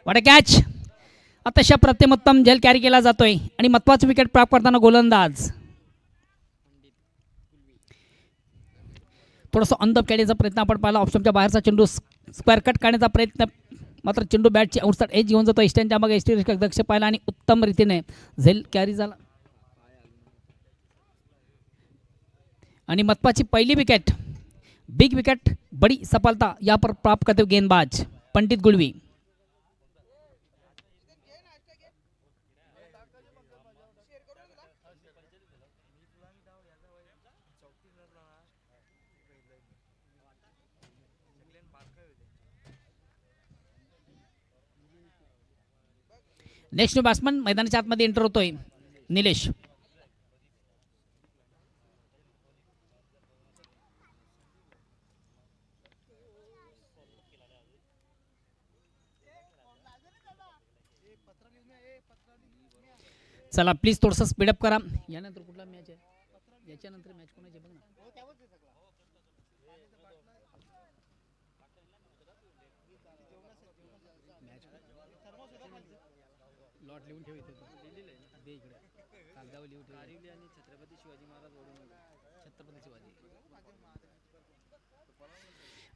वाट कॅच अतिशय प्रतिमोत्तम झेल कॅरी केला जातोय आणि महत्त्वाचं विकेट प्राप्त करताना गोलंदाज थोडंसं ऑन द कॅडीचा प्रयत्न आपण पाहिला. ऑप्शनच्या बाहेरचा चेंडू स्क्वेअर कट करण्याचा प्रयत्न मात्र चेंडू बॅटची आउटसाइड एज घेऊन जातो. इस्टनच्या मागे एस टी दक्ष पाहिला आणि उत्तम रीतीने झेल कॅरी झाला आणि महत्त्वाची पहिली विकेट बिग विकेट बड़ी सफलता यहाँ पर प्राप्त करते हुए गेंदबाज पंडित गुलवी. नेक्स्ट बॅट्समन मैदानाच्या आतमध्ये एंटर होतोय निलेश. चला प्लीज थोडंसं स्पीडअप करा. यानंतर कुठला मॅच आहे याच्यानंतर मॅच कोणाची बघ ना. लॉट लिहून ठेव इथे दे इकडे कागदावर लिहून ठेव. आणि छत्रपती शिवाजी महाराज छत्रपती शिवाजी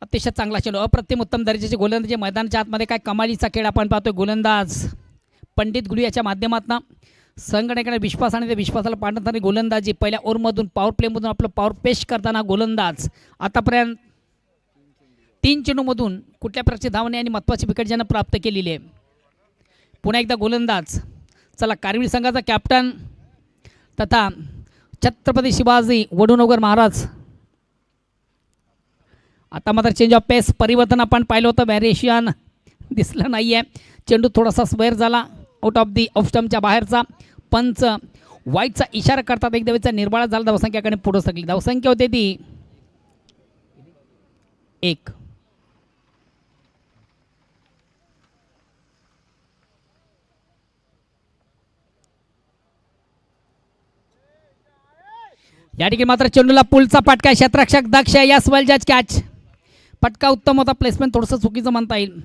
अतिशय चांगला चेंडू अप्रतिम उत्तम दर्जाचे गोलंदाजी मैदानाच्या आतमध्ये काय कमालीचा खेळ आपण पाहतोय. गोलंदाज पंडित गुलवी याच्या माध्यमातून संघटनेकडे विश्वास आणि त्या विश्वासाला पाठवताना गोलंदाजी पहिल्या ओव्हरमधून पॉवर प्लेमधून आपलं पॉवर पेश करताना गोलंदाज आतापर्यंत 3 चेंडूमधून कुठल्या प्रकारची धावणे आणि महत्त्वाची विकेट ज्यानं प्राप्त केलेली आहे. पुन्हा एकदा गोलंदाज चला कारवीर संघाचा कॅप्टन तथा छत्रपती शिवाजी वडूनगर महाराज. आता मात्र चेंज ऑफ पेस परिवर्तन आपण पाहिलं होतं. व्हॅरिएशन दिसलं नाही आहे. चेंडू थोडासा स्क्वेअर झाला आउट ऑफ दी ऑफ स्टंपच्या बाहेरचा. पंच वाईटचा इशारा करतात. एक धावेचा निर्बाळा झाला. धावसंख्याकडे पुढे सरकली. धावसंख्या होते ती 1. या ठिकाणी मात्र चेंडूला पुलचा फटका. क्षेत्ररक्षक दक्ष यस वेल जज कॅच. फटका उत्तम होता. प्लेसमेंट थोडंसं चुकीचं म्हणता येईल.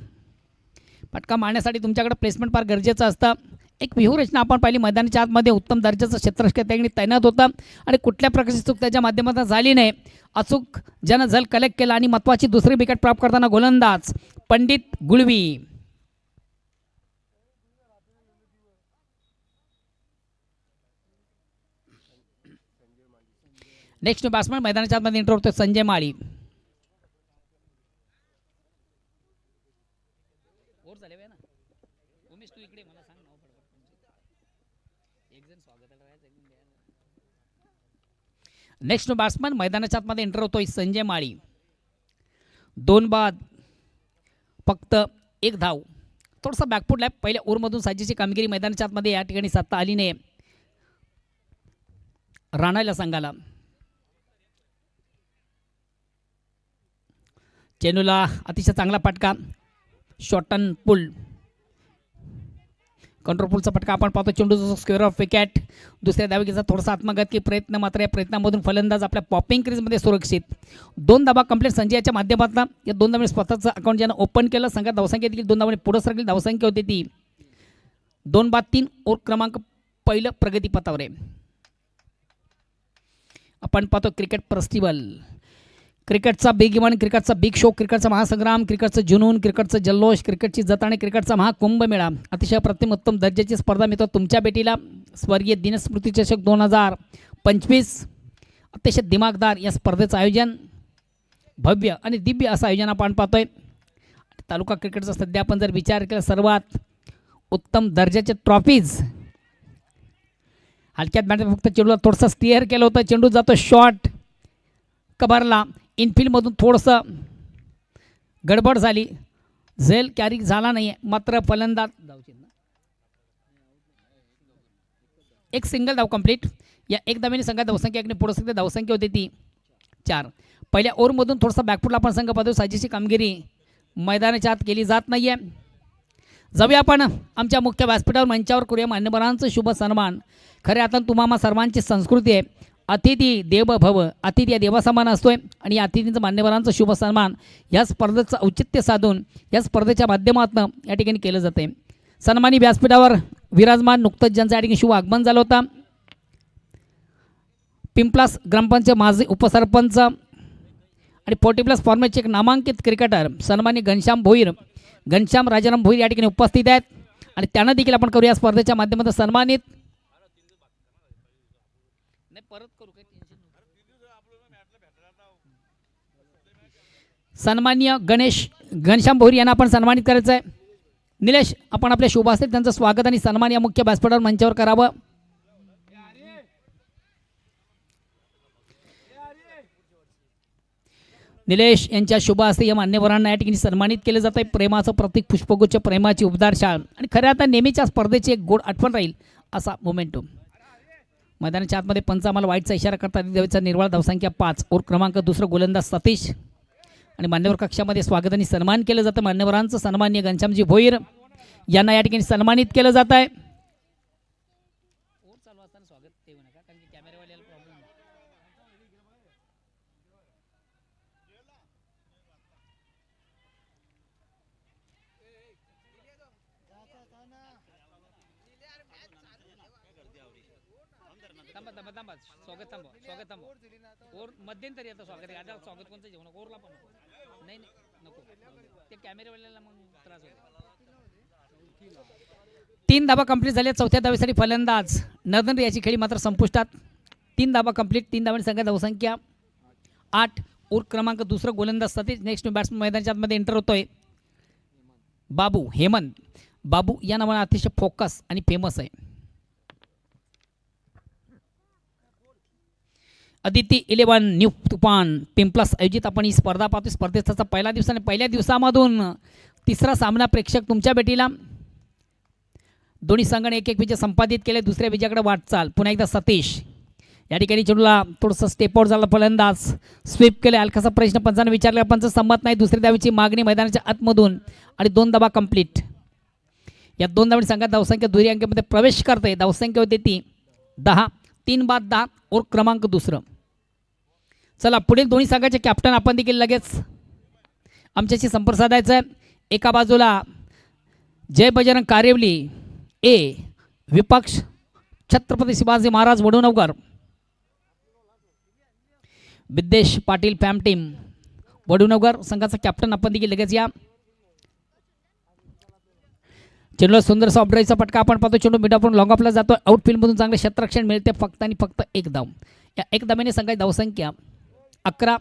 फटका मारण्यासाठी तुमच्याकडे प्लेसमेंट फार गरजेचं असतं. एक व्यूहरचना आपण पाहिली मैदानाच्या आतमध्ये उत्तम दर्जाचं क्षेत्ररक्षक त्याने तैनात होता आणि कुठल्या प्रकारची चूक त्याच्या माध्यमातून झाली नाही. अचूक ज्यानं झल कलेक्ट केला आणि महत्त्वाची दुसरी विकेट प्राप्त करताना गोलंदाज पंडित गुलवी. नेक्स्ट बॅट्समन मैदानाच्या आतमध्ये एंटर होतो संजय माळी. नेक्स्ट बॅट्समन मैदानाच्या आतमध्ये एंटर होतोय संजय माळी. 2 बाद फक्त 1 धाव. थोडासा बॅकफुटला पहिल्या ओव्हरमधून साजेची कामगिरी मैदानाच्या आतमध्ये या ठिकाणी साधता आली नाही राणाला संघाला. चेंडूला अतिशय चांगला फटका. शॉर्टन पुल कंट्रोल पुलचा फटका आपण पाहतो. चेंडूचा स्क्वेअर ऑफ विकेट. दुसऱ्या धावेचा थोडासा आत्मघातकी प्रयत्न मात्र या प्रयत्नामधून फलंदाज आपल्या पॉपिंग क्रीजमध्ये सुरक्षित. 2 धावा कंप्लीट संजयाच्या माध्यमातून. या 2 धावांनी स्वतःचं अकाउंट ज्यानं ओपन केलं. संघात धावसंख्या देखील 2 धावांनी पुढे सरकली. धावसंख्या होती ती 2 बाद 3. ओव्हर क्रमांक पहिलं प्रगतीपथावर आहे. आपण पाहतो क्रिकेट फेस्टिवल. क्रिकेटचा बिग इव्हेंट, क्रिकेटचा बिग शो, क्रिकेटचा महासंग्राम, क्रिकेटचं जुनून, क्रिकेटचं जल्लोष, क्रिकेटची जत्रा आणि क्रिकेटचा महाकुंभमेळा. अतिशय प्रतिमोत्तम दर्जाची स्पर्धा मिळतो तुमच्या भेटीला. स्वर्गीय दिनस्मृती चषक 2025 अतिशय दिमागदार या स्पर्धेचं आयोजन. भव्य आणि दिव्य असं आयोजन आपण पाहतोय. तालुका क्रिकेटचा सध्या आपण जर विचार केला सर्वात उत्तम दर्जाचे ट्रॉफीज हलक्यात बॅट फक्त चेंडूला थोडंसं स्टिअर केलं होतं. चेंडू जातो शॉर्ट कबरला. इनफिल्डमधून थोडंसं गडबड झाली. झेल कॅरी झाला नाही आहे. मात्र फलंदाज एक सिंगल धाव कंप्लीट. या 1 धावेने संघात धावसंख्या एकने पुढे सकते. धावसंख्या होती ती 4. पहिल्या ओव्हरमधून थोडासा बॅकफुटला आपण संघ पाहतो. साजेची कामगिरी मैदानाच्या आत केली जात नाही आहे. जाऊया आपण आमच्या मुख्य व्यासपीठावर मंचावर करूया मान्यवरांचं शुभ सन्मान. खरे आता तुम्हाला सर्वांची संस्कृती आहे अतिथी देव भव, अतिथी या देवासमान असतोय आणि या अतिथींचं मान्यवरांचं शुभ सन्मान या स्पर्धेचं औचित्य साधून या स्पर्धेच्या माध्यमातून या ठिकाणी केलं जाते. सन्मानी व्यासपीठावर विराजमान नुकतंच ज्यांचं या ठिकाणी शुभ आगमन झालं होतं पिंपलास ग्रामपंचायत माजी उपसरपंच आणि 40+ फॉर्मॅटचे एक नामांकित क्रिकेटर सन्मानी घनश्याम भोईर, घनश्याम राजाराम भोईर या ठिकाणी उपस्थित आहेत आणि त्यांना देखील आपण करू या स्पर्धेच्या माध्यमातून सन्मानित. सन्मान्य गणेश घनश्याम भोईर यांना आपण सन्मानित करायचं आहे. निलेश, आपण आपल्या शुभ हस्ते त्यांचं स्वागत आणि सन्मान या मुख्य व्यासपीठावर मंचावर करावं. निलेश यांच्या शुभ हस्ते या मान्यवरांना या ठिकाणी सन्मानित केलं जात आहे. प्रेमाचं प्रतीक पुष्पगुच्छ, प्रेमाची उबदार शाळ आणि खऱ्या आता नेहमीच्या स्पर्धेची एक गोड आठवण राहील असा मोमेंटम. मैदानाच्या आतमध्ये पंच आम्हाला वाईटचा इशारा करतात. देवीचा निर्वाळ धावसंख्या 5 और क्रमांक 2 गोलंदाज सतीश आणि मान्यवर कक्षामध्ये स्वागत आणि सन्मान केलं जातं. मान्यवरांचं सन्मान्य घनश्यामजी भोईर यांना या ठिकाणी सन्मानित केलं जात आहे. मध्यंतरी आता स्वागत आहे. आता स्वागत कोणतं जेवण कोरला पण नाही नको ते कॅमेरावाल्याला मग त्रास होतो. 3 धाबा कंप्लीट झाल्या. चौथ्या धावेसाठी फलंदाज नर्दन याची खेळी मात्र संपुष्टात. 3 धाबा कंप्लीट. 3 धावांनी संघात धावसंख्या 8 और क्रमांक 2 गोलंदाज सतीश. नेक्स्ट बॅट्समन मैदानाच्या आतमध्ये एंटर होतोय बाबू हेमंत. बाबू या नावाने अतिशय फोकस आणि फेमस आहे. अदिती 11 न्यू तुफान पिंपलास आयोजित आपण ही स्पर्धा पाहतो. स्पर्धेचा पहिला दिवस आणि पहिल्या दिवसामधून तिसरा सामना प्रेक्षक तुमच्या भेटीला. दोन्ही संघाने एक विजय संपादित केले. दुसऱ्या विजयाकडे वाटचाल. पुन्हा एकदा सतीश या ठिकाणी चेंडूला थोडंसं स्टेप आउट झाला. फलंदाज स्वीप केले. हलकासा प्रश्न पंचाने विचारला. पंच संमत नाही. दुसऱ्या धावेची मागणी मैदानाच्या आतमधून आणि 2 धावा कंप्लीट. या 2 धावांनी संघात धावसंख्या दुहेरी अंकामध्ये प्रवेश करते. धावसंख्या होते ती 10. 3 बाद 10 और क्रमांक 2. चला पुढील दोन्ही संघाचे कॅप्टन आपण देखील लगेच आमच्याशी संपर्क साधायचा आहे. एका बाजूला जय बजरंग कारेवली ए विपक्ष छत्रपती शिवाजी महाराज वडुनवकर, विद्येश पाटील फॅम टीम वडुनवकर संघाचा कॅप्टन आपण देखील लगेच या. चेंडूला सुंदरसा ऑफड्राईव्हचा फटका आपण पाहतो. चेंडू मिडापून लॉंग ऑफला जातो. आउटफील्डमधून चांगले क्षेत्ररक्षण मिळते. फक्त आणि फक्त 1 धाव. या 1 धावेने संघाची धावसंख्या 11.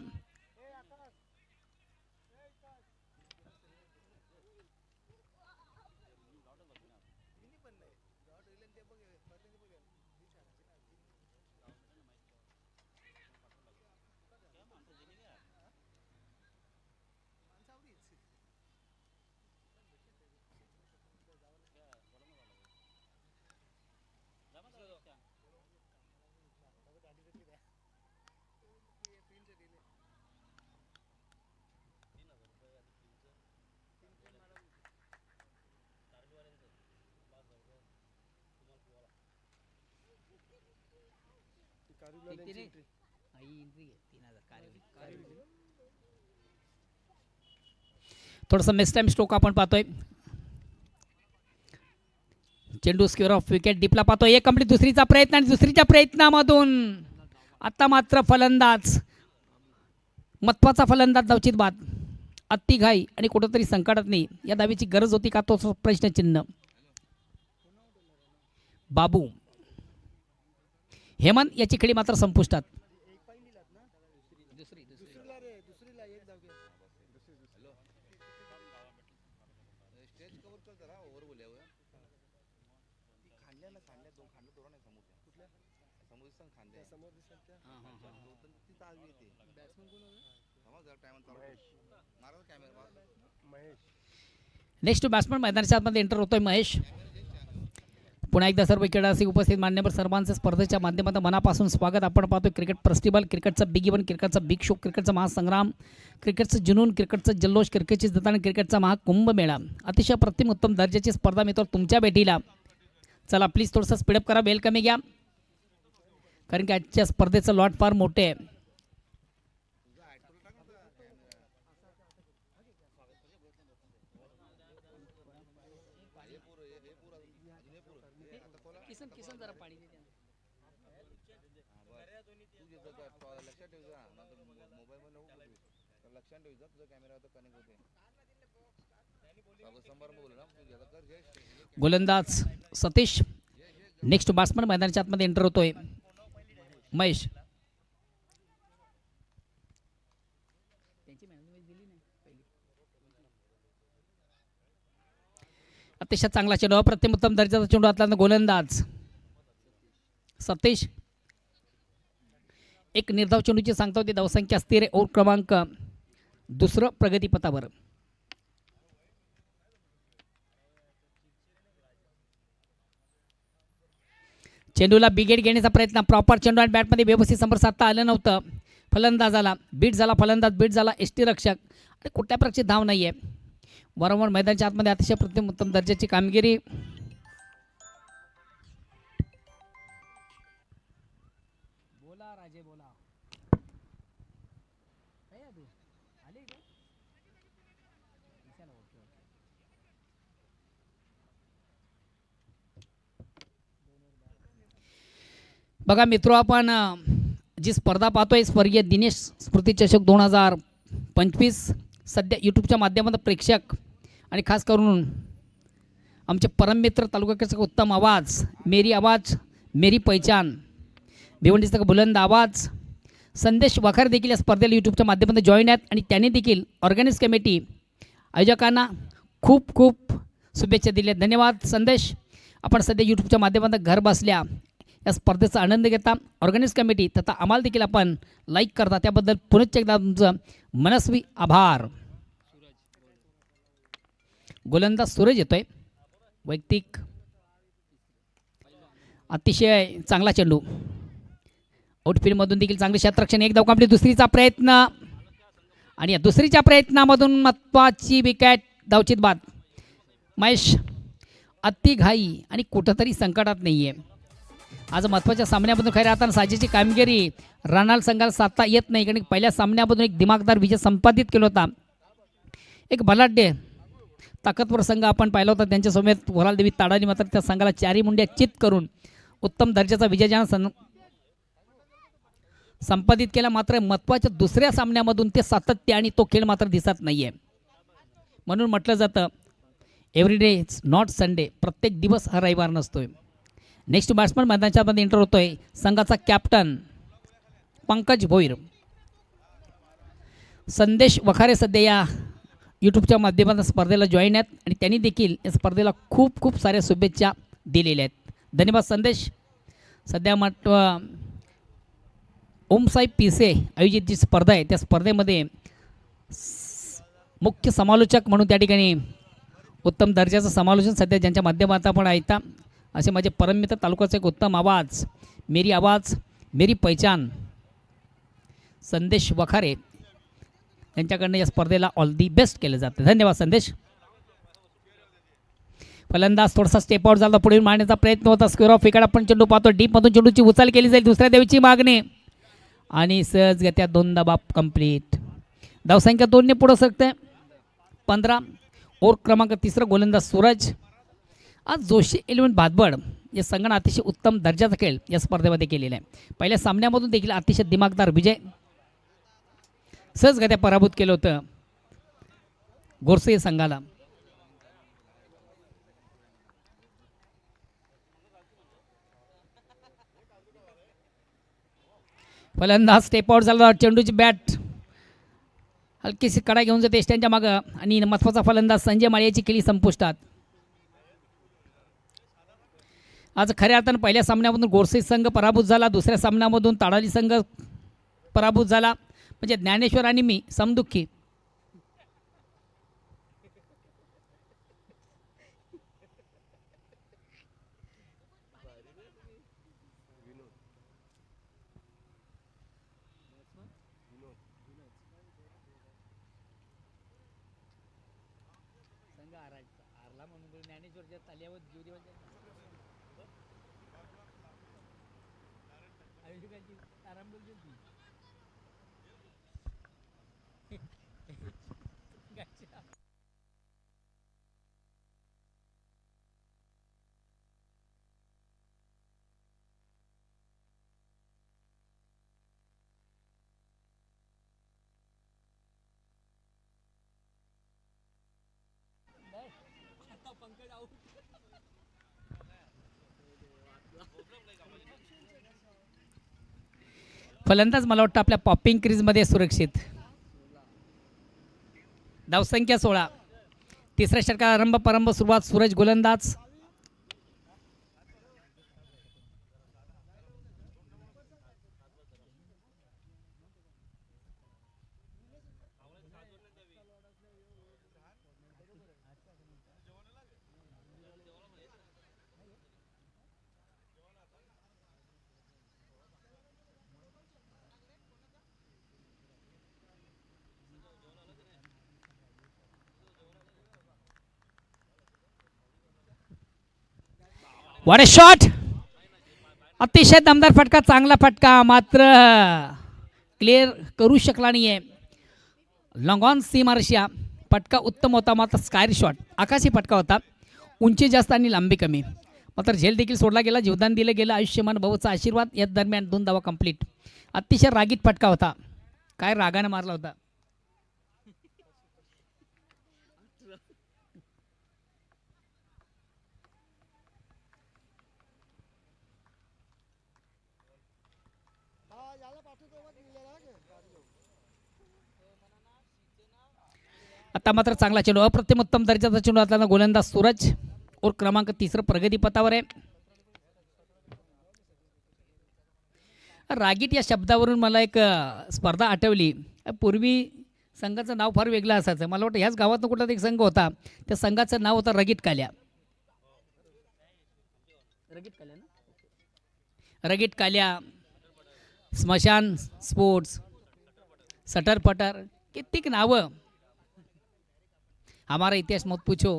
थोडासा मिस टाइम स्ट्रोक आपण पाहतोय. चेंडू स्क्वेअर ऑफ विकेट डीपला पाहतोय. एक कंप्लीट. दुसरीचा प्रयत्न आणि दुसरीच्या प्रयत्नामधून आता मात्र फलंदाज महत्वाचा फलंदाज धावचित बाद. अति घाई आणि कुठंतरी संकटात नाही. या धावेची गरज होती का तो प्रश्नचिन्ह. बाबू हेमंत याची खेळी मात्र संपुष्टात. नेक्स्ट बॅट्समन मैदानाच्या आतमध्ये एंटर होतोय महेश. पुन्हा एकदा सर्व क्रीडारसिक उपस्थित मान्यवर सर्वांचे स्पर्धेच्या माध्यमातून मनापासून स्वागत. आपण पाहतोय क्रिकेट फेस्टिवल, क्रिकेटचा बिग इव्हेंट, क्रिकेटचा बिग शो, क्रिकेटचा महासंग्राम, क्रिकेटचं जुनून, क्रिकेटचं जल्लोष, क्रिकेटची जत्रा आणि क्रिकेटचा महाकुंभ मेळा. अतिशय प्रतिम उत्तम दर्जाची स्पर्धा मित्र तुमच्या भेटीला. चला प्लीज थोडंसं स्पीडअप करा. वेल कमी घ्या कारण की आजच्या स्पर्धेचं लॉट फार मोठे आहे. गोलंदाज सतीश नेक्स्ट बॅट्समन मैदानाच्या आतमध्ये एंटर होतोय. महेश अतिशय चांगला चेंडू, अप्रतिम उत्तम दर्जाचा चेंडू हातला गोलंदाज सतीश. एक निर्धाव चेंडूची सांगता होती. धावसंख्या स्थिर आहे. ओव्हर क्रमांक दुसरं प्रगतीपथावर. चेंडूला बिगेट घेण्याचा प्रयत्न, प्रॉपर चेंडू आणि बॅटमध्ये व्यवस्थित समोर साधता आलं नव्हतं. फलंदाजाला बीट झाला, फलंदाज बीट झाला, एसटी रक्षक आणि कुठल्या प्रकारची धाव नाही आहे. वारंवार मैदानाच्या आतमध्ये अतिशय प्रतिम उत्तम दर्जाची कामगिरी. बोला राजे बोला. बघा मित्र, आपण जी स्पर्धा पाहतोय स्वर्गीय दिनेश स्मृती चषक 2025 सध्या यूट्यूबच्या माध्यमातून प्रेक्षक आणि खास करून आमचे परममित्र तालुक्याचा उत्तम आवाज, मेरी आवाज मेरी पहचान, भिवंडीचा बुलंद आवाज संदेश वखारे देखील या स्पर्धेला यूट्यूबच्या माध्यमातून जॉईन आहेत आणि त्यांनी देखील ऑर्गनाइज कमिटी आयोजकांना खूप खूप शुभेच्छा दिल्या. धन्यवाद संदेश. आपण सध्या यूट्यूबच्या माध्यमातून घर बसल्या या स्पर्धेचा आनंद घेता. ऑर्गनाइज कमिटी तथा आम्हाला देखील आपण लाईक करता, त्याबद्दल पुनश्च एकदा तुमचं मनस्वी आभार. गोलंदाज सूरज येतोय. वैयक्तिक अतिशय चांगला चेंडू, आउटफील्डमधून देखील चांगले क्षेत्ररक्षण. एक धाव कंप्लीट. दुसरीचा प्रयत्न आणि या दुसरीच्या प्रयत्नामधून महत्त्वाची विकेट, धावचित बाद. महेश अति घाई आणि कुठंतरी संकटात नाही आहे. आज महत्त्वाच्या सामन्यामधून खऱ्या अर्थानं साजेची कामगिरी रानाल संघाला साधता येत नाही, कारण पहिल्या सामन्यामधून एक दिमागदार विजय संपादित केला होता. एक बलाढ्य ताकदवर संघ आपण पाहिला होता. त्यांच्यासमोर वराल देवी ताडानी मात्र त्या संघाला चारी मुंड्या चित करून उत्तम दर्जाचा विजय ज्यानं संपादित केला. मात्र महत्त्वाच्या दुसऱ्या सामन्यामधून ते सातत्य आणि तो खेळ मात्र दिसत नाही आहे. म्हणून म्हटलं जातं every day it's not Sunday, प्रत्येक दिवस हा रविवार नसतोय. नेक्स्ट बॅट्समन मैदानाच्या मध्ये एंटर होतोय संघाचा कॅप्टन पंकज भोईर. संदेश वखारे सध्या या यूट्यूबच्या माध्यमातून स्पर्धेला जॉईन आहेत आणि त्यांनी देखील या स्पर्धेला खूप खूप साऱ्या शुभेच्छा दिलेल्या आहेत. धन्यवाद संदेश. सध्या ओमसाई पिसे आयोजित जी स्पर्धा आहे त्या स्पर्धेमध्ये मुख्य समालोचक म्हणून त्या ठिकाणी उत्तम दर्जाचं समालोचन सध्या ज्यांच्या माध्यमातून आपण ऐकता असे माझे परममित्र तालुक्याचा एक उत्तम आवाज, मेरी आवाज मेरी पहचान संदेश वखारे यांच्याकडनं या स्पर्धेला ऑल दी बेस्ट केलं जातं. धन्यवाद संदेश. फलंदाज थोडासा स्टेप आउट झाला, पुढे मारण्याचा प्रयत्न होता. स्क्वेअर ऑफ विकेट आपण चेंडू पाहतो. डीपमधून चेंडूची उचल केली जाईल. दुसऱ्या देवीची मागणी आणि सहजगत्या 2 धावा कंप्लीट. धावसंख्या 2 ने पुढे सरकते 15. ओव्हर क्रमांक 3 गोलंदाज सूरज. आज जोशी 11 भातबड या संघाने अतिशय उत्तम दर्जाचा खेळ या स्पर्धेमध्ये केलेला आहे. पहिल्या सामन्यामधून देखील अतिशय दिमागदार विजय सहजगत्या पराभूत केलं होतं गोरसे संघाला. फलंदाज स्टेप आउट झाला. चेंडूची बॅट हलकीशी कडा घेऊन जाते त्यांच्या मागं आणि महत्त्वाचा फलंदाज संजय माळी खेळी संपुष्टात. आज खऱ्या अर्थानं पहिल्या सामन्यामधून गोरसे संघ पराभूत झाला. दुसऱ्या सामन्यामधून ताडाली संघ पराभूत झाला. म्हणजे ज्ञानेश्वर आणि मी समदुःखी. फलंदाज मला वाटतं आपल्या पॉपिंग क्रीजमध्ये सुरक्षित. धावसंख्या 16. तिसऱ्या षटकाला आरंभ प्रारंभ सुरुवात. सूरज गोलंदाज. What a shot. अतिशय दमदार फटका, चांगला फटका, मात्र क्लिअर करू शकला नाही आहे. लॉंग ऑन सी मार्शिया. फटका उत्तम होता, मात्र स्कायर शॉट आकाशी फटका होता. उंची जास्त आणि लांबी कमी, मात्र झेल देखील सोडला गेला. जीवदान दिलं गेलं. आयुष्यमान भाऊचा आशीर्वाद. या दरम्यान 2 धावा कंप्लीट. अतिशय रागीत फटका होता. काय रागाने मारला होता. आता मात्र चांगला चेंडू, अप्रतिम उत्तम दर्जाचा चेंडू असताना गोलंदाज सूरज और क्रमांक 3 प्रगतीपथावर आहे. रागीट या शब्दावरून मला एक स्पर्धा आठवली. पूर्वी संघाचं नाव फार वेगळं असायचं. मला वाटतं ह्याच गावातून कुठला एक संघ होता, त्या संघाचं नाव होतं रगीट काल्या. रगीट काल्या, स्मशान स्पोर्ट्स, सटर पटर, कित्येक नावं. हमारा इतिहास मत पूछो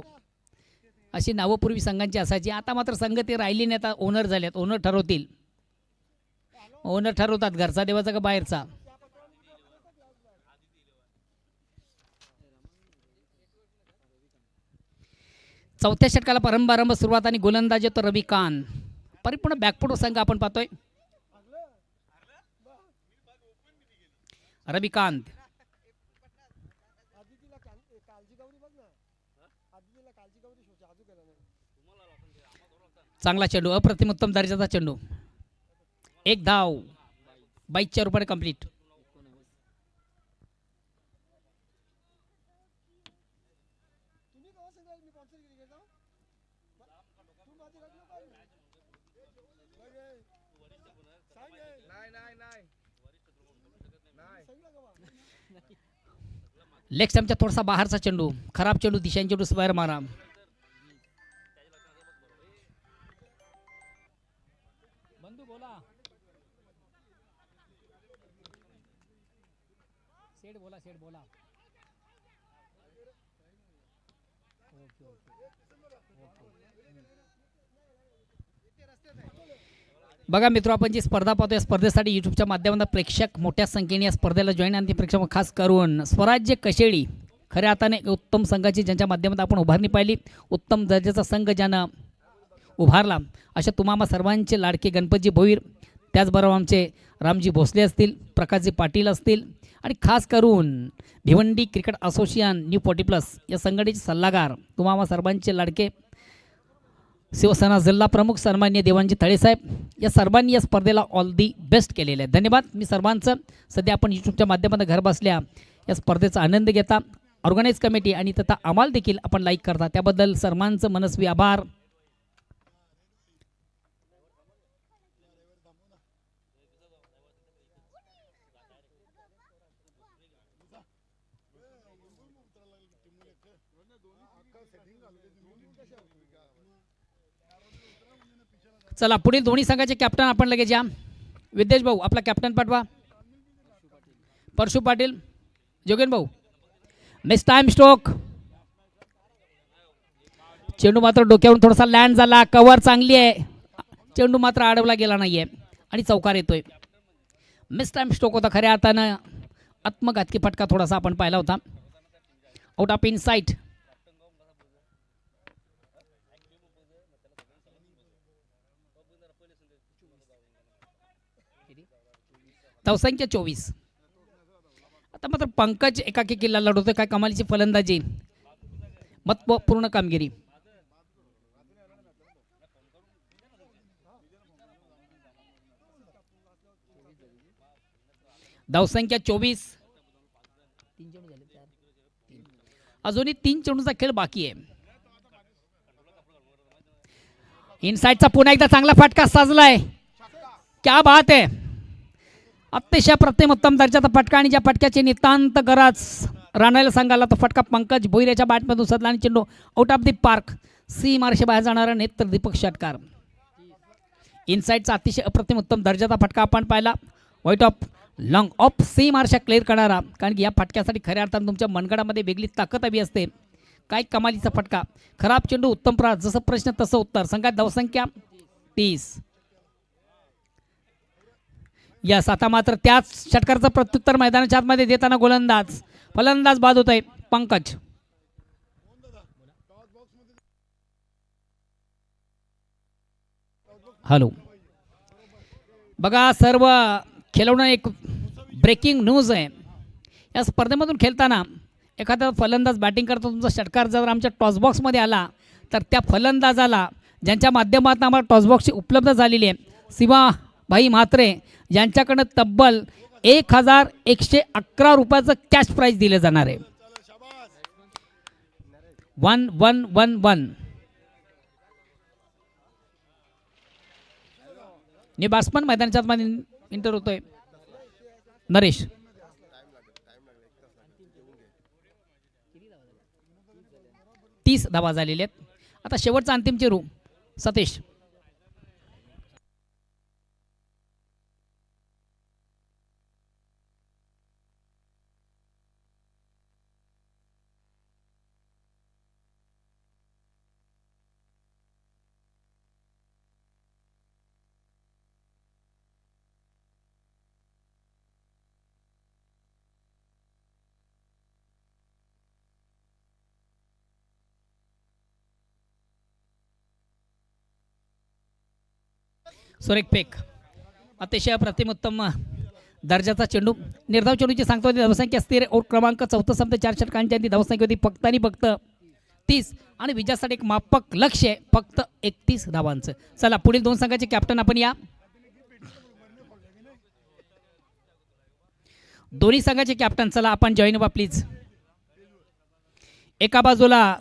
अशी नावं पूर्वी संघांची असायची. आता मात्र संघ ते राहिली नाही. आता ओनर झालेत. ओनर ठरवतील. ओनर ठरवतात घरचा देवाचा का बाहेरचा. चौथ्या षटकाला प्रारंभ सुरुवात आणि गोलंदाज तो रविकांत. परिपूर्ण बॅकफुट संघ आपण पाहतोय. रविकांत चांगला चेंडू, अप्रतिम उत्तम दर्जाचा चेंडू. 1 धाव. 22 रुपये कंप्लीट. लेग स्टंपच्या थोडासा बाहेरचा चेंडू, खराब चेंडू, दिशांचे चेंडू स्क्वेअर मारा. बंधू बोला. सेठ बोला. सेठ बोला. बघा मित्र, आपण जी स्पर्धा पाहतो या स्पर्धेसाठी यूट्यूबच्या माध्यमातून प्रेक्षक मोठ्या संख्येने या स्पर्धेला जॉईन आणि प्रेक्षक खास करून स्वराज्य कशेळी खऱ्या अर्थाने उत्तम संघाची ज्यांच्या माध्यमातून आपण उभारणी पाहिली, उत्तम दर्जाचा संघ ज्यानं उभारला, अशा तुम्हाला सर्वांचे लाडके गणपतजी भोईर, त्याचबरोबर आमचे रामजी भोसले असतील, प्रकाशजी पाटील असतील आणि खास करून भिवंडी क्रिकेट असोसिएशन न्यू 40+ या संघटनेचे सल्लागार तुम्हाला सर्वांचे लाडके शिवसेना जिल्हा प्रमुख सन्माननीय देवांजी तळेसाहेब, या सर्वांनी या स्पर्धेला ऑल दी बेस्ट केलेले आहे. धन्यवाद. मी सर्वांचं सध्या आपण यूट्यूबच्या माध्यमातून घर बसल्या या स्पर्धेचा आनंद घेता, ऑर्गनाईज कमिटी आणि तथा आम्हाला देखील आपण लाईक करता, त्याबद्दल सर्वांचं मनस्वी आभार. चला पुढील दोन्ही संघाचे कॅप्टन आपण लगेच या. विद्येश भाऊ आपला कॅप्टन पाठवा. परशु पाटील, जोगेन भाऊ. Next time stroke. चेंडू मात्र डोक्यावरून थोडासा लँड झाला. कव्हर चांगली आहे. चेंडू मात्र अडवला गेला नाहीये आणि चौकार येतोय. मिस टाइम स्ट्रोक होता खऱ्या अर्थानं आत्मघातकी फटका थोडासा आपण पाहिला होता. Out of insight. धावसंख्या 24. आता मात्र पंकज एकाकी किल्ला लढवतोय. काय कमालीची फलंदाजी, महत्वपूर्ण कामगिरी. धावसंख्या 24. अजूनही 3 चेंडूचा खेळ बाकी आहे. इनसाइडचा पुन्हा एकदा चांगला फटका साजलाय. क्या बात आहे. अतिशय प्रतिम उत्तम दर्जाचा फटका आणि ज्या फटक्याची नितांत गरज राणाला सांगायला तो फटका पंकज भोईरेच्या बॅटमधून सदला आणि चेंडू आउट ऑफ दी पार्क. सी मार्शे बाहेर जाणारा नेत्र दीपक षटकार. इनसाइडचा अतिशय अप्रतिम उत्तम दर्जाचा फटका आपण पाहिला. वाईट ऑफ लॉंग ऑफ सी मार्शा क्लिअर करणारा. कारण की या फटक्यासाठी खऱ्या अर्थानं तुमच्या मनगडामध्ये वेगळी ताकद हवी असते. काय कमालीचा फटका. खराब चेंडू उत्तम प्रहार. जसं प्रश्न तसं उत्तर. संघात धावसंख्या 30. यस आता मात्र त्याच षटकाराचं प्रत्युत्तर मैदानाच्या आतमध्ये देताना गोलंदाज फलंदाज बाद होत आहे पंकज. हॅलो बघा सर्व खेळवणं एक ब्रेकिंग न्यूज आहे. या स्पर्धेमधून खेळताना एखादा फलंदाज बॅटिंग करतो. तुमचा षटकार जर आमच्या टॉसबॉक्समध्ये आला तर त्या फलंदाजाला ज्यांच्या माध्यमातून आम्हाला टॉसबॉक्सची उपलब्ध झालेली आहे शिवा भाई म्हात्रे यांच्याकडनं तब्बल 1111 रुपयाचं कॅश प्राईज दिलं जाणार आहे. 1111. नि बॅट्समन मैदानाच्या आतमध्ये इंटर होतोय नरेश. तीस धावा झालेले आहेत. आता शेवटचा अंतिम चेंडू सतीश. सुरेख फेक. अतिशय अप्रतिम उत्तम दर्जाचा चेंडू. निर्धाव चेंडूची सांगतो धावसंख्या स्थिर. आउट क्रमांक 4 संपते 4 षटकांची आणि धावसंख्या होती फक्त आणि फक्त 30 आणि विजयासाठी एक मापक लक्ष आहे फक्त 31 धावांचं. चला पुढील 2 संघाचे कॅप्टन आपण या. दोन्ही संघाचे कॅप्टन चला आपण जॉईन व्हा प्लीज. एका बाजूला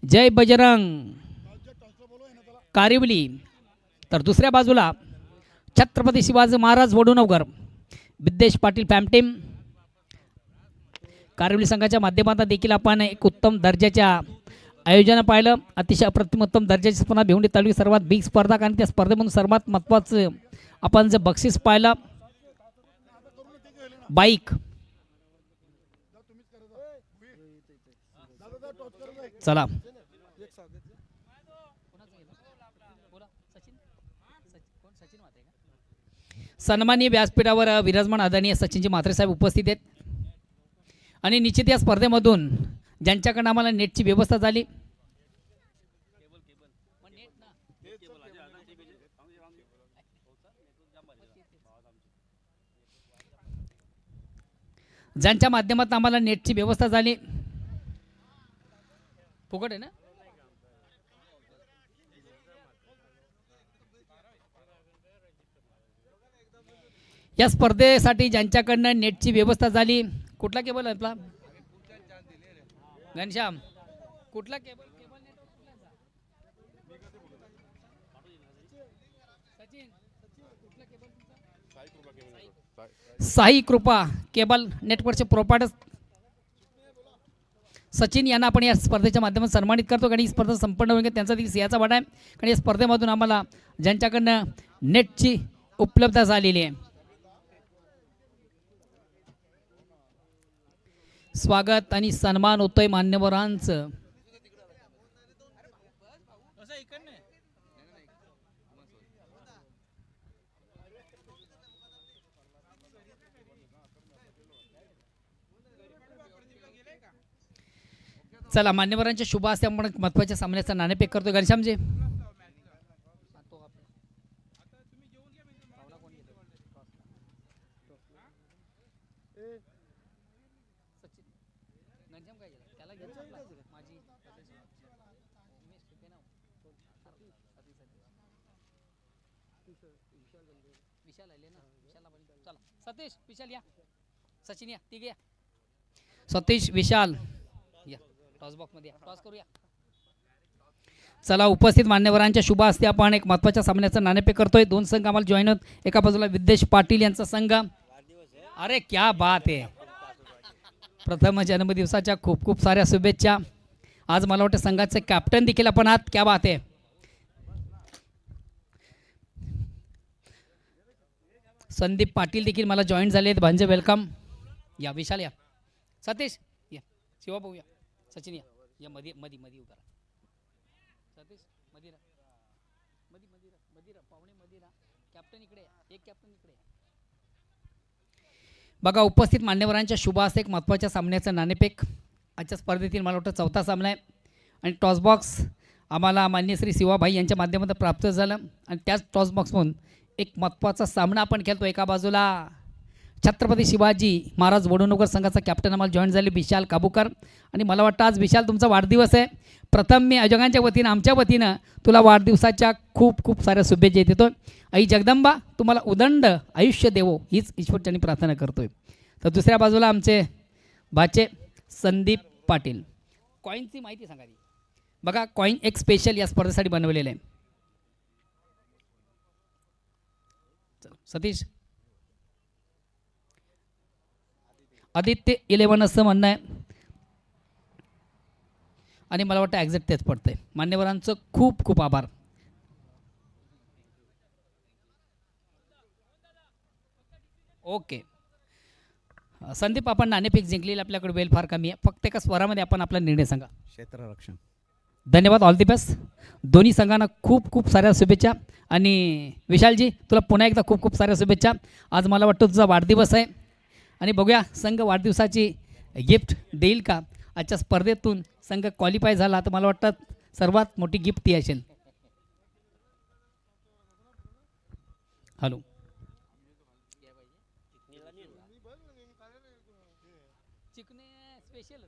जय बजरंग कारिवली तर दुसऱ्या बाजूला छत्रपती शिवाजी महाराज वडुनवगर विद्देश पाटील फॅम टीम. कारिवली संघाच्या माध्यमातून देखील आपण एक उत्तम दर्जाच्या आयोजन पाहिलं. अतिशय अप्रतिम उत्तम दर्जाची स्पर्धा भिवंडी तालुक्यात सर्वात बिग स्पर्धा. कारण त्या स्पर्धेमधून सर्वात महत्त्वाचं आपण जे बक्षीस पाहिलं बाईक. चला सन्माननीय व्यासपीठावर विराजमान आदरणीय सचिनजी म्हात्रे साहेब उपस्थित आहेत. आणि निश्चित या स्पर्धेमधून ज्यांच्याकडनं आम्हाला नेटची व्यवस्था झाली ज्यांच्या माध्यमातून आम्हाला नेटची व्यवस्था झाली फुकट आहे ना. या स्पर्धेसाठी ज्यांच्याकडनं नेटची व्यवस्था झाली. कुठला केबल आहे आपला घनश्याम कुठला केबल साई कृपा केबल नेटवर्कचे प्रोपायटर सचिन यांना आपण या स्पर्धेच्या माध्यमातून सन्मानित करतो. कारण ही स्पर्धा संपन्न होईल त्यांचा देखील सिंहाचा वाटा आहे. कारण या स्पर्धेमधून आम्हाला ज्यांच्याकडनं नेटची उपलब्धता झालेली आहे. स्वागत आणि सन्मान होतोय मान्यवरांचं. चला मान्यवरांच्या शुभ हस्ते आपण एक महत्त्वाच्या सामन्याचा नाणेफेक करतोय घनश्यामजी. सतीश विशाल या, सचिन या, तिघे या. सतीश विशाल या टॉस बॉक्स मध्ये या, टॉस करूया. चला उपस्थित मान्यवरांच्या शुभ हस्ते आपण एक महत्त्वाच्या सामन्याचा नाणेफेक करतोय. दोन संघ आम्हाला जॉईन होत. एका बाजूला विद्येश पाटील यांचा संघ. अरे क्या बात आहे. प्रथम जन्मदिवसाच्या खूप खूप साऱ्या शुभेच्छा. आज मला वाटतं संघाचे कॅप्टन देखील आपण आहात. क्या बात आहे. संदीप पाटील देखील मला जॉईन झाले आहेत. भांजे वेलकम या. विशाल या, सतीश या, शिवा भाऊ या, सचिन या, या मध्ये मध्ये मध्ये उभा. सतीश मध्ये राहा, मध्ये मध्ये राहा, मध्ये राहा, पाहुणे मध्ये राहा. कॅप्टन इकडे या, एक कॅप्टन इकडे या. बघा उपस्थित मान्यवरांच्या शुभ हस्ते एक महत्त्वाच्या सामन्याचं नाणेफेक आजच्या स्पर्धेतील मला वाटतं चौथा सामना आहे. आणि टॉस बॉक्स आम्हाला मान्य श्री शिवाभाई यांच्या माध्यमातून प्राप्त झालं. आणि त्याच टॉस बॉक्समधून एक महत्त्वाचा सामना आपण खेळतो. एका बाजूला छत्रपती शिवाजी महाराज वडोणकर संघाचा कॅप्टन आम्हाला जॉईन झाले विशाल काबूकर. आणि मला वाटतं आज विशाल तुमचा वाढदिवस आहे. प्रथम मी आयोजकांच्या वतीनं आमच्या वतीनं तुला वाढदिवसाच्या खूप खूप साऱ्या शुभेच्छा देतो. आई जगदंबा तुम्हाला उदंड आयुष्य देवो हीच ईश्वरचरणी प्रार्थना करतोय. तर दुसऱ्या बाजूला आमचे भाचे संदीप पाटील. कॉईनची माहिती सांगा. बघा कॉईन एक स्पेशल या स्पर्धेसाठी बनवलेलं आहे. सतीश आदित्य 11 असं म्हणणं आहे. आणि मला वाटतं ॲक्झॅक्ट तेच पडतंय. मान्यवरांचं खूप खूप आभार. ओके संदीप आपण नाणेफेक जिंकलेली आपल्याकडे वेळ फार कमी आहे. फक्त एका स्वरामध्ये आपण आपला निर्णय सांगा. क्षेत्ररक्षण. धन्यवाद. All the best. दोन्ही संघांना खूप खूप साऱ्या शुभेच्छा. आणि विशालजी तुला पुन्हा एकदा खूप खूप साऱ्या शुभेच्छा. आज मला वाटतं तुझा वाढदिवस आहे. आणि बघूया संघ वाढदिवसाची गिफ्ट देईल का. आजच्या स्पर्धेतून संघ क्वालिफाय झाला तर मला वाटतं सर्वात मोठी गिफ्ट ती असेल. हॅलो चिकने स्पेशल.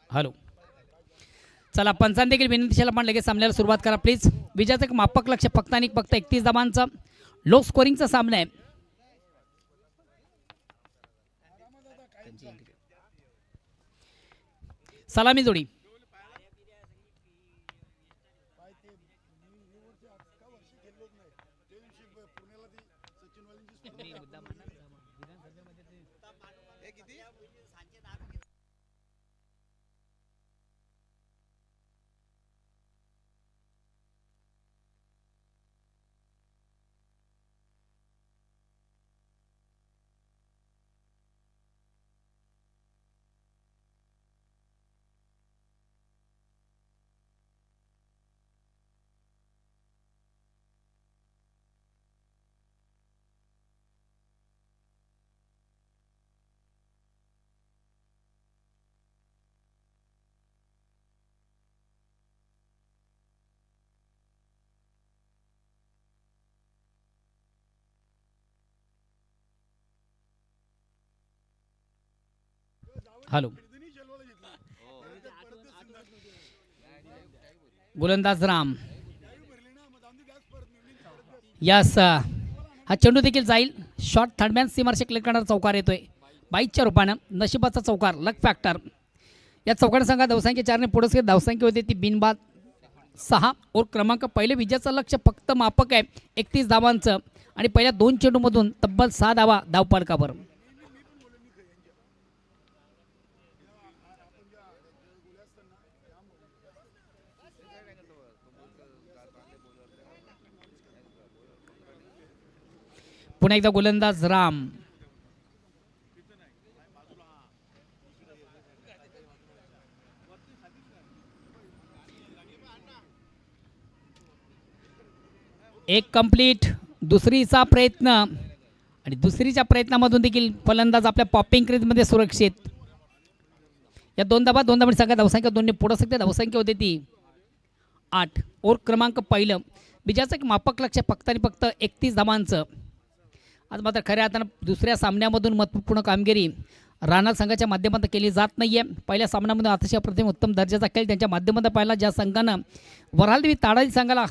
हॅलो चला पंचांनी देखील विनंतीशाला आपण लगेच सामन्याला सुरुवात करा प्लीज. विजयाचं एक मापक लक्ष फक्त आणि फक्त 31 धावांचा लो स्कोरिंगचा सामना आहे. सलामी जोडी. हॅलो गोलंदाज राम यास हा चेंडू देखील जाईल. शॉर्ट थर्डमॅन सीमारशी क्लिक करणारा चौकार येतोय बाईकच्या रूपानं. नशिबाचा चौकार, लक फॅक्टर. या चौकाने सांगा धावसंख्या 4ने पुढे धावसंख्या होती ती बिनबाद 6. और क्रमांक पहिले विजयाचं लक्ष फक्त मापक आहे 31 धावांचं आणि पहिल्या 2 चेंडूमधून तब्बल 6 धावा धावफलकावर. पुन्हा एकदा गोलंदाज राम. एक कंप्लीट. दुसरीचा प्रयत्न आणि दुसरीच्या प्रयत्नामधून देखील फलंदाज आपल्या पॉपिंग क्रीजमध्ये सुरक्षित. या 2 धावांनी सांगा धावसंख्या 2ने पुढे सकते. धावसंख्या होते ती 8. और क्रमांक पहिलं विजयाचं एक मापक लक्ष फक्त आणि फक्त 31 धावांचं. आज मात्र खऱ्या अर्थानं दुसऱ्या सामन्यामधून महत्त्वपूर्ण कामगिरी राणा संघाच्या माध्यमातून केली जात नाही आहे. पहिल्या सामन्यामध्ये अतिशय प्रतिम उत्तम दर्जाचा खेळ त्यांच्या माध्यमातून पाहिला, ज्या संघानं वऱ्हालदेवी ताडाळी संघाला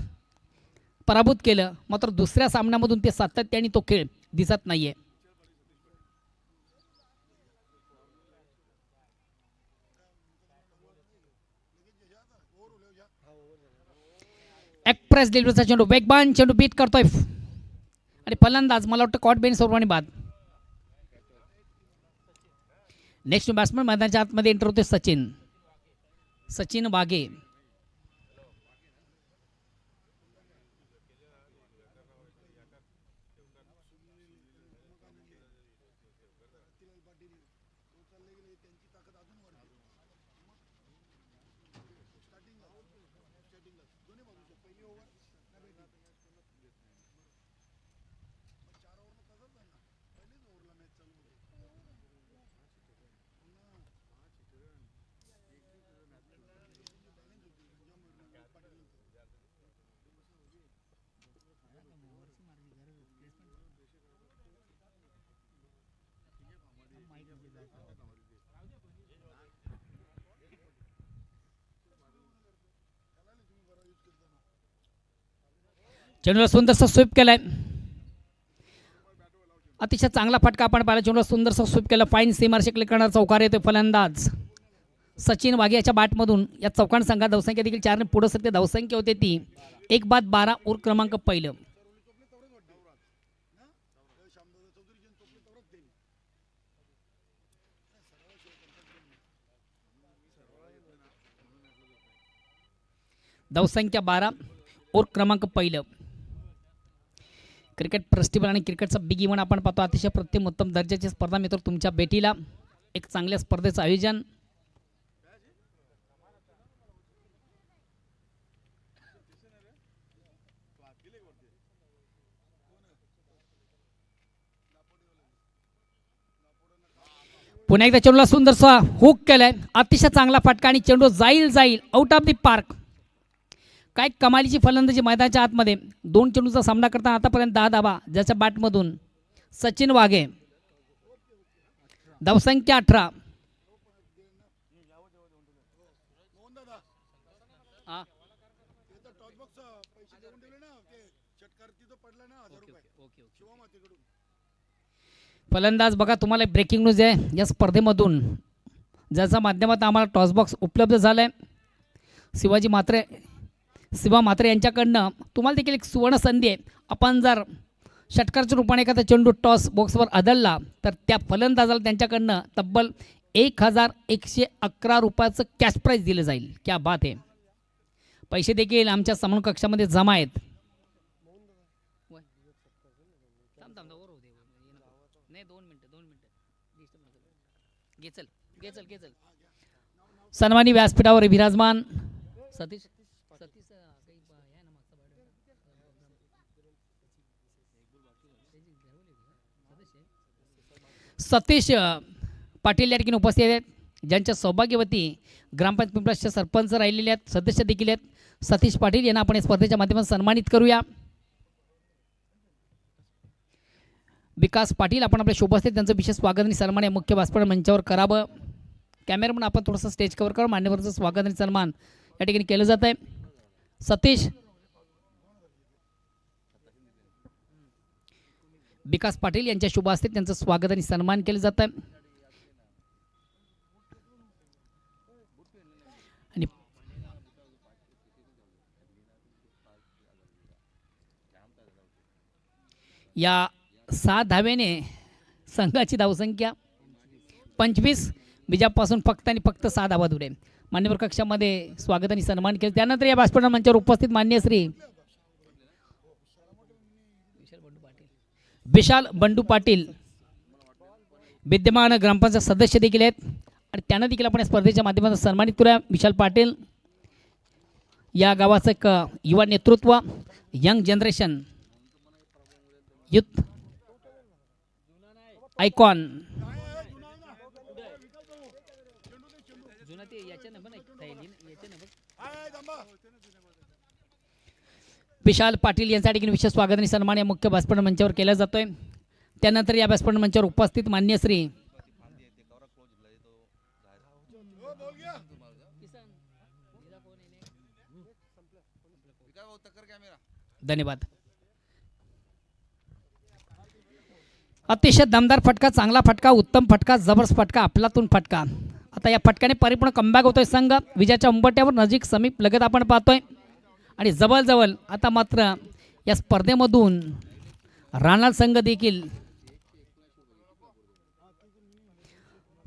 पराभूत केलं. मात्र दुसऱ्या सामन्यामधून ते सातत्याने तो खेळ दिसत नाही आहे. एक्सप्रेस डिलिव्हरीचा चेंडू, वेगवान चेंडू बीट करतोय आणि फलंदाज मला वाटतं कॉट बेन सोरवानी बाद. नेक्स्ट बॅट्समन मैदानाच्या आतमध्ये एंटर होते सचिन वाघे. चेंडूला सुंदरसा स्वीप केलाय. अतिशय चांगला फटका आपण पाहिला. चेंडूला सुंदरसा स्वीप केला. फाईन सीमारशी क्लिक करणारा चौकार येतोय फलंदाज सचिन वाघे याच्या बॅटमधून. या चौकान संघात धावसंख्या देखील 4ने पुढे सकते. धावसंख्या होते ती 1/12. और क्रमांक पहिलं धावसंख्या 12. और क्रमांक पहिलं. क्रिकेट फेस्टिवल आणि क्रिकेटचा बिग इव्हेंट आपण पाहतो. अतिशय प्रतिम उत्तम दर्जाची स्पर्धा मित्र तुमच्या भेटीला. एक चांगल्या स्पर्धेचं आयोजन. पुन्हा एकदा चेंडूला सुंदरसा हुक केलाय. अतिशय चांगला फटका आणि चेंडू जाईल आउट ऑफ द पार्क. काय कमालीची फलंदाजी मैदानाच्या आतमध्ये. 2 चेंडूचा सामना करताना आतापर्यंत 10 धावा ज्याच्या बॅटमधून सचिन वाघे. धावसंख्या 18. फलंदाज बघा, तुम्हाला ब्रेकिंग न्यूज आहे या स्पर्धेमधून, ज्याच्या माध्यमातून आम्हाला टॉसबॉक्स उपलब्ध झाला आहे. शिवा म्हात्रे यांच्याकडनं तुम्हाला देखील एक सुवर्ण संधी आहे. आपण जर षटकाराच्या रूपाने एखादा चेंडू टॉस बॉक्सवर आदळला तर त्या फलंदाजाला त्यांच्याकडनं तब्बल 1111 रुपयाचं कॅश प्राईज दिलं जाईल. क्या बात आहे. पैसे देखील आमच्या समूह कक्षामध्ये जमा आहेत. सन्मानी व्यासपीठावर विराजमान सतीश पाटील या ठिकाणी उपस्थित आहेत, ज्यांच्या सौभाग्यवती ग्रामपंचायत पिंपळासचे सरपंच राहिलेले आहेत, सदस्य देखील आहेत. सतीश पाटील यांना आपण स्पर्धेच्या माध्यमातून सन्मानित करूया. विकास पाटील आपण आपल्या शोभास्थित त्यांचं विशेष स्वागत आणि सन्मान या मुख्य व्यासपीठ मंचावर करावं. कॅमेरामन आपण थोडंसं स्टेज कव्हर करू. मान्यवरांचं स्वागत आणि सन्मान या ठिकाणी केलं जात आहे. सतीश विकास पाटील यांच्या शुभ हस्ते त्यांचं स्वागत आणि सन्मान केलं जातं. आणि या 6 धावेने संघाची धावसंख्या 25, विजयापासून फक्त आणि फक्त 6 धावा दूर आहे. मान्यवर कक्षामध्ये स्वागत आणि सन्मान केले. त्यानंतर या व्यासपीठ मंचावर उपस्थित मान्य श्री विशाल बंडू पाटील विद्यमान ग्रामपंचायत सदस्य देखील आहेत आणि त्यांना देखील आपण या स्पर्धेच्या माध्यमातून सन्मानित करूया. विशाल पाटील या गावाचं एक युवा नेतृत्व, young generation, youth icon. Vishal Patil यांचा देखील विशेष स्वागत आणि सन्मान या मुख्य व्यासपीठ मंचावर केला जातोय. त्यानंतर या व्यासपीठ मंचावर उपस्थित मान्य श्री धन्यवाद. अतिशय दमदार फटका, चांगला फटका, उत्तम फटका, जबरदस्त फटका, अफलातून फटका. आता या फटक्याने परिपूर्ण कमबॅक होतोय संघ. विजयाच्या उंबरठ्यावर नजीक समीप लगत आपण पाहतोय आणि जवळ आता मात्र या स्पर्धेमधून राहणार संघ देखील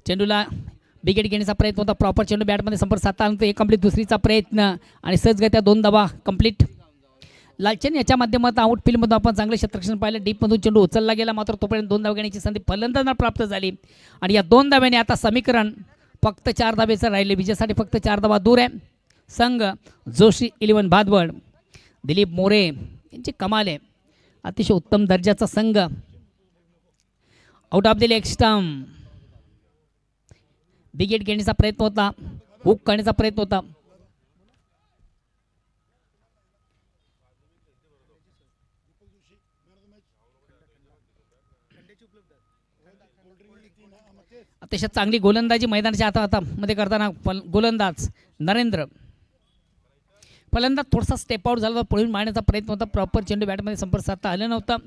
चेंडूला विकेट घेण्याचा प्रयत्न होता. प्रॉपर चेंडू बॅटमध्ये संपर्क साधल्यानंतर एक कंप्लीट, दुसरीचा प्रयत्न आणि सहजगत्या 2 धावा कंप्लीट. लालचंद याच्या माध्यमातून आउटफील्डमधून आपण चांगले क्षेत्ररक्षण पाहिलं. डीपमधून चेंडू उचलला गेला, मात्र तोपर्यंत 2 धावा घेण्याची संधी फलंदाजांना प्राप्त झाली आणि या 2 धाव्याने आता समीकरण फक्त 4 धावेचं राहिले. विजयासाठी फक्त 4 धावा दूर आहे. संघ जोशी 11 भादवड, दिलीप मोरे यांची कमाल आहे. अतिशय उत्तम दर्जाचा संघ. Out of the leg stump, wicket घेण्याचा प्रयत्न होता, हुक करण्याचा प्रयत्न होता. अतिशय चांगली गोलंदाजी मैदानाच्या हातामध्ये करताना गोलंदाज नरेंद्र. फलंदाज थोडासा स्टेप आउट झाला, पळून मारण्याचा प्रयत्न होता. प्रॉपर चेंडू बॅटमध्ये संपर्क साधता आलं नव्हतं.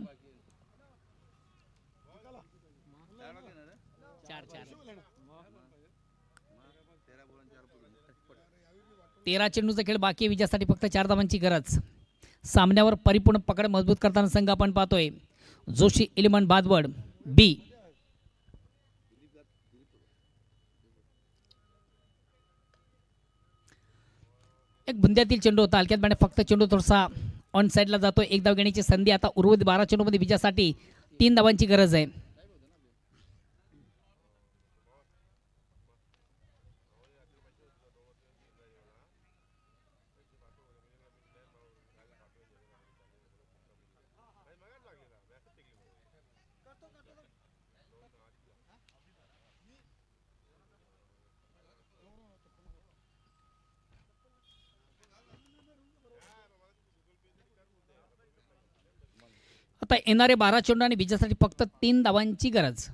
13 चेंडूचा खेळ बाकी आहे. विजयासाठी फक्त 4 धावांची गरज. सामन्यावर परिपूर्ण पकड मजबूत करताना संघ आपण पाहतोय जोशी 11 भादवड बी. एक बुंद्यातील चेंडू होता, हलक्यात बॅट फक्त चेंडू थोडासा ऑन साईडला जातो. 1 धाव घेण्याची संधी. आता उर्वरित 12 चेंडूमध्ये विजयासाठी 3 धावांची गरज आहे. आता येणारे 12 चेंडू आणि विजयासाठी फक्त 3 धावांची गरज.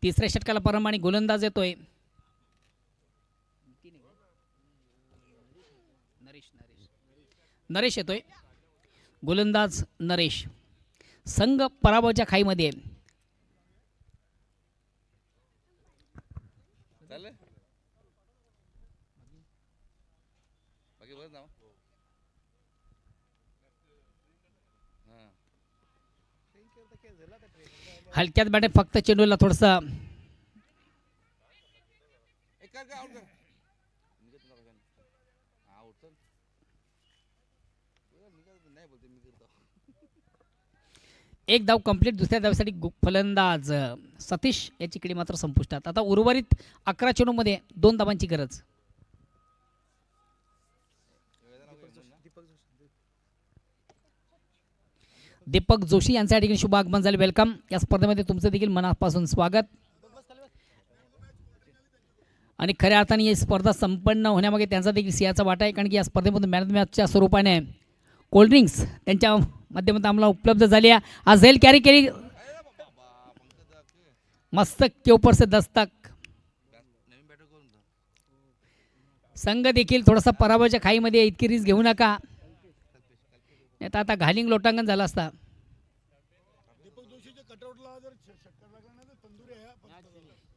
तिसऱ्या षटकाला प्रमाणे गोलंदाज येतोय नरेश येतोय. गोलंदाज नरेश. संघ पराभवाच्या खाईमध्ये. हलक्यात बॅट फक्त चेंडूला थोडसा एक धाव कंप्लीट. दुसऱ्या धावेसाठी फलंदाज सतीश याची कडे मात्र संपुष्टात. आता उर्वरित 11 चेंडूमध्ये 2 धावांची गरज. दीपक जोशी यांच्या ठिकाणी शुभ आगमन झाले. वेलकम. या स्पर्धेमध्ये तुमचं देखील मनापासून स्वागत. आणि खऱ्या अर्थाने ही स्पर्धा संपन्न होण्यामागे त्यांचा देखील सिंहाचा वाटा आहे, कारण की या स्पर्धेमधून मॅन ऑफ द मॅचच्या स्वरूपाने कोल्ड्रिंक्स त्यांच्या माध्यमातून आम्हाला उपलब्ध झाली आहे. आज झेल कॅरी केली. मस्तक के ऊपर से दस्तक. संघ देखील थोडासा पराभवाच्या खाईमध्ये इतकी रिस्क घेऊ नका. नाही तर आता घालिंग लोटांगण झालं असता.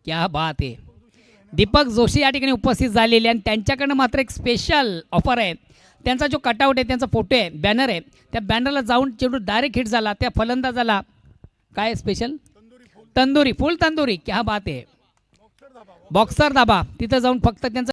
क्या बात आहे. दीपक जोशी या ठिकाणी उपस्थित झालेले आणि त्यांच्याकडनं मात्र एक स्पेशल ऑफर आहे. त्यांचा जो कटआउट आहे, त्यांचा फोटो आहे, बॅनर आहे, त्या बॅनरला जाऊन चेंडू डायरेक्ट हिट झाला त्या फलंदाजाला काय स्पेशल तंदुरी फुल तंदुरी. क्या बात आहे. बॉक्सर धाबा तिथं जाऊन फक्त त्यांचं